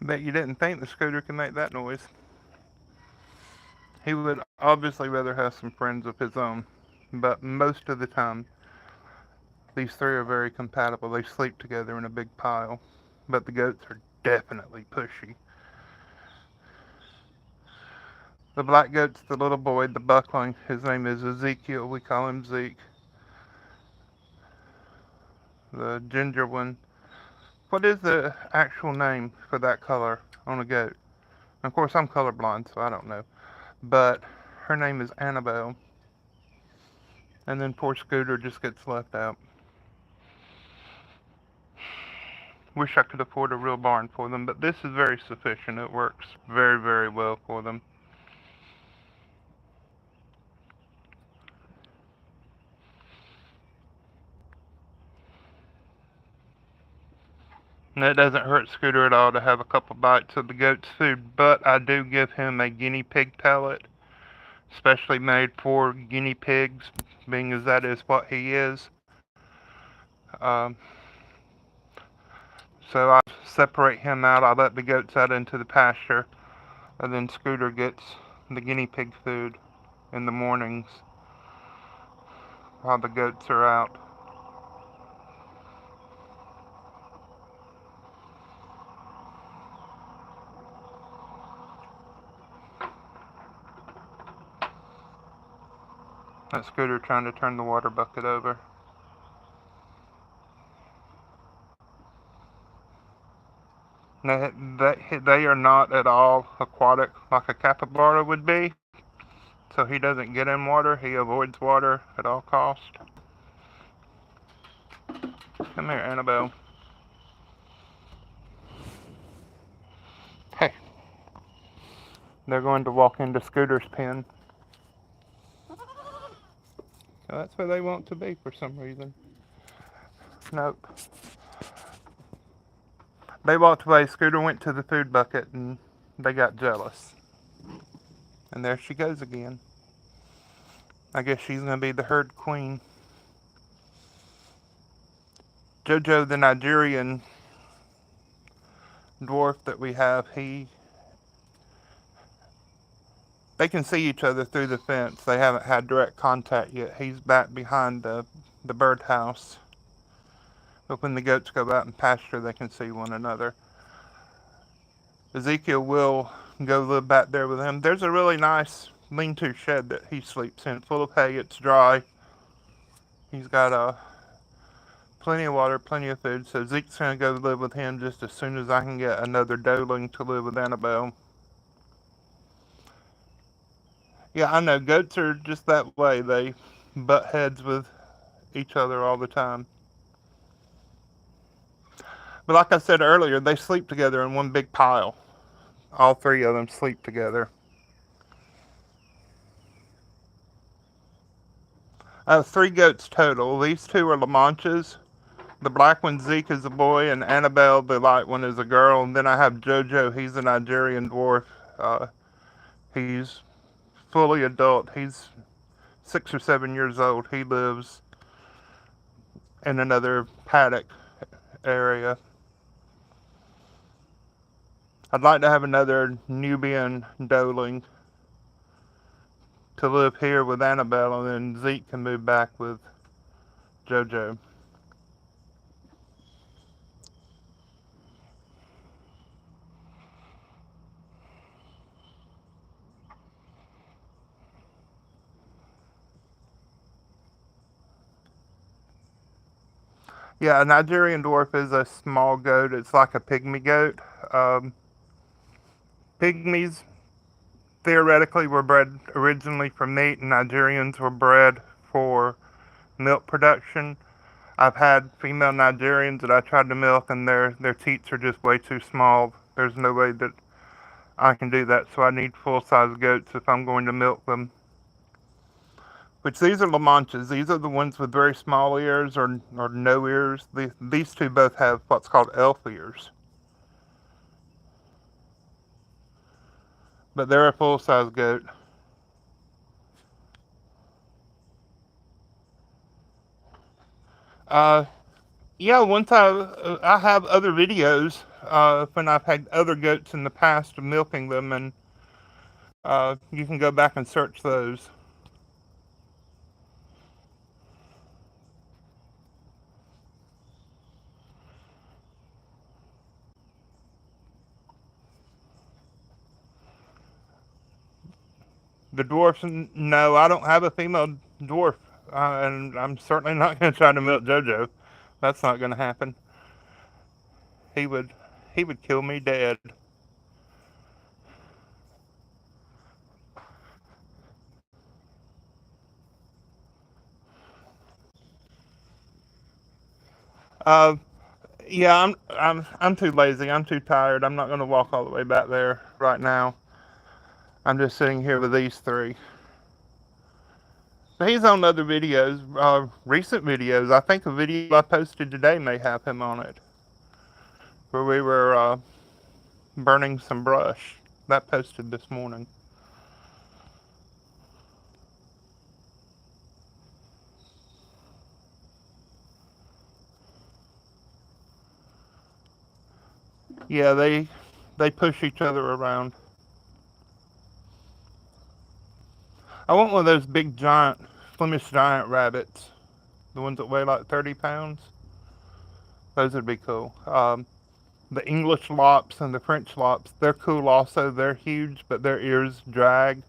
Bet you didn't think the Scooter can make that noise. He would obviously rather have some friends of his own, but most of the time, these three are very compatible. They sleep together in a big pile, but the goats are definitely pushy. The black goat's the little boy, the buckling. His name is Ezekiel. We call him Zeke. The ginger one. What is the actual name for that color on a goat? Of course, I'm colorblind, so I don't know. But her name is Annabelle. And then poor Scooter just gets left out. Wish I could afford a real barn for them, but this is very sufficient. It works very, very well for them. And it doesn't hurt Scooter at all to have a couple bites of the goat's food, but I do give him a guinea pig pellet, specially made for guinea pigs, being as that is what he is. Um, so I separate him out. I let the goats out into the pasture, and then Scooter gets the guinea pig food in the mornings while the goats are out. That Scooter trying to turn the water bucket over. They are not at all aquatic like a capybara would be. So he doesn't get in water. He avoids water at all costs. Come here, Annabelle. Hey. They're going to walk into Scooter's pen. So that's where they want to be for some reason. Nope. They walked away. Scooter went to the food bucket and they got jealous. And there she goes again. I guess she's going to be the herd queen. Jojo, the Nigerian dwarf that we have, they can see each other through the fence. They haven't had direct contact yet. He's back behind the birdhouse. But when the goats go out and pasture, they can see one another. Ezekiel will go live back there with him. There's a really nice lean-to shed that he sleeps in, full of hay. It's dry. He's got plenty of water, plenty of food. So Zeke's going to go live with him just as soon as I can get another doeling to live with Annabelle. Yeah, I know. Goats are just that way. They butt heads with each other all the time. But like I said earlier, they sleep together in one big pile. All three of them sleep together. I have three goats total. These two are Lamanches. The black one, Zeke, is a boy, and Annabelle, the light one, is a girl. And then I have Jojo. He's a Nigerian dwarf. He's fully adult. He's 6 or 7 years old. He lives in another paddock area. I'd like to have another Nubian doeling to live here with Annabelle, and then Zeke can move back with Jojo. Yeah, a Nigerian dwarf is a small goat. It's like a pygmy goat. Pygmies theoretically were bred originally for meat, and Nigerians were bred for milk production. I've had female Nigerians that I tried to milk, and their teats are just way too small. There's no way that I can do that, so I need full-size goats if I'm going to milk them. Which these are Lamanches. These are the ones with very small ears or no ears. These two both have what's called elf ears. But they're a full-size goat. Uh, yeah, once I have other videos when I've had other goats in the past milking them, and you can go back and search those. The dwarfs, no, I don't have a female dwarf, and I'm certainly not going to try to milk JoJo. That's not going to happen. He would, he would kill me dead. Uh, yeah, I'm too lazy. I'm too tired. I'm not going to walk all the way back there right now. I'm just sitting here with these three. But he's on other videos, recent videos. I think a video I posted today may have him on it, where we were burning some brush. That posted this morning. Yeah, they push each other around. I want one of those big giant Flemish giant rabbits, the ones that weigh like 30 pounds. Those would be cool. The English lops and the French lops, they're cool also. They're huge, but their ears drag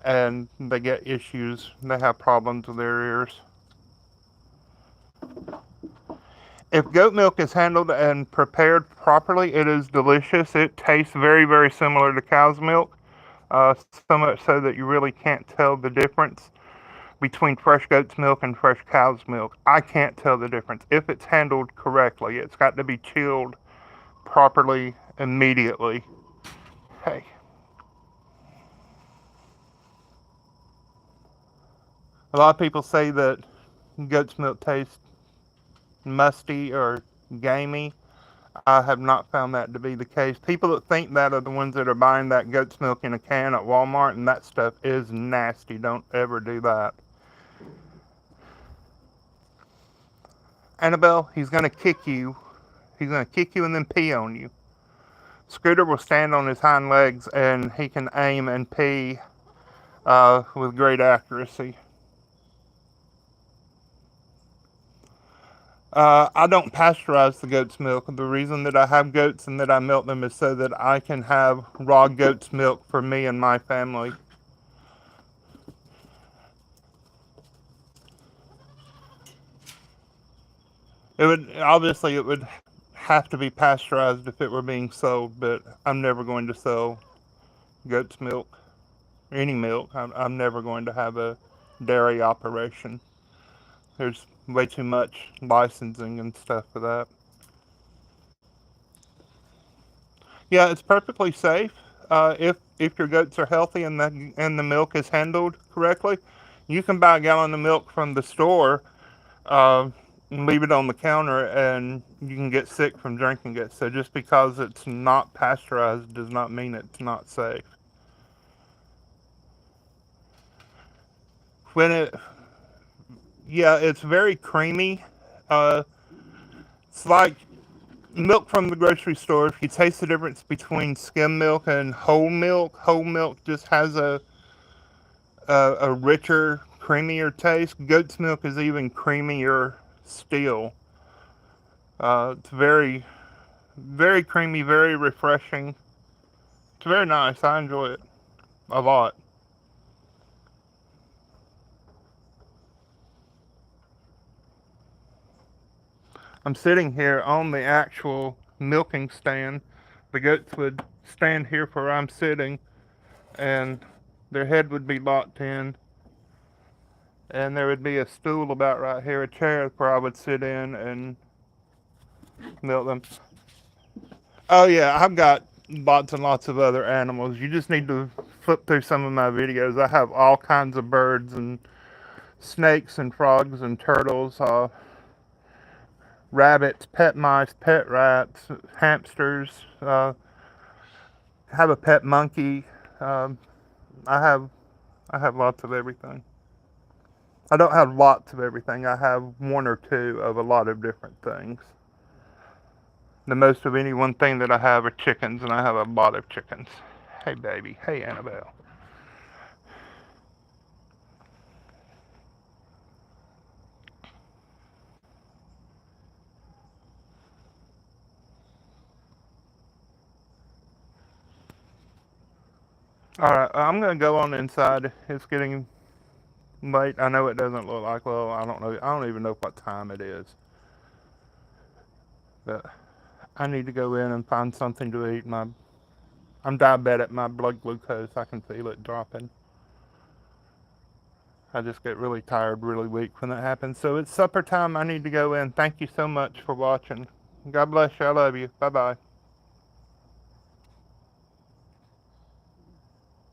and they get issues. They have problems with their ears. If goat milk is handled and prepared properly, it is delicious. It tastes very, very similar to cow's milk, so much so that you really can't tell the difference between fresh goat's milk and fresh cow's milk. I can't tell the difference if it's handled correctly. It's got to be chilled properly immediately. Hey, a lot of people say that goat's milk tastes musty or gamey. I have not found that to be the case. People that think that are the ones that are buying that goat's milk in a can at Walmart, and that stuff is nasty. Don't ever do that. Annabelle, he's going to kick you. He's going to kick you and then pee on you. Scooter will stand on his hind legs and he can aim and pee with great accuracy. I don't pasteurize the goat's milk. The reason that I have goats and that I milk them is so that I can have raw goat's milk for me and my family. It would have to be pasteurized if it were being sold, but I'm never going to sell goat's milk, any milk. I'm never going to have a dairy operation. There's way too much licensing and stuff for that. Yeah, it's perfectly safe if your goats are healthy and the milk is handled correctly. You can buy a gallon of milk from the store, uh, and leave it on the counter, and you can get sick from drinking it. So just because it's not pasteurized does not mean it's not safe. When it, yeah, it's very creamy. Uh, it's like milk from the grocery store. If you taste the difference between skim milk and whole milk just has a richer, creamier taste. Goat's milk is even creamier still. It's very, very creamy, very refreshing. It's very nice. I enjoy it a lot. I'm sitting here on the actual milking stand. The goats would stand here where I'm sitting, and their head would be locked in, and there would be a stool about right here, a chair where I would sit in and milk them. Oh yeah, I've got lots and lots of other animals. You just need to flip through some of my videos. I have all kinds of birds and snakes and frogs and turtles, rabbits, pet mice, pet rats, hamsters. Have a pet monkey. Um, I have I have lots of everything. I don't have lots of everything. I have one or two of a lot of different things. The most of any one thing that I have are chickens, and I have a lot of chickens. Hey, baby. Hey, Annabelle. Alright, I'm gonna go on inside. It's getting late. I know it doesn't look like, well, I don't know. I don't even know what time it is. But I need to go in and find something to eat. I'm diabetic. My blood glucose, I can feel it dropping. I just get really tired, really weak when that happens. So it's supper time. I need to go in. Thank you so much for watching. God bless you. I love you. Bye bye.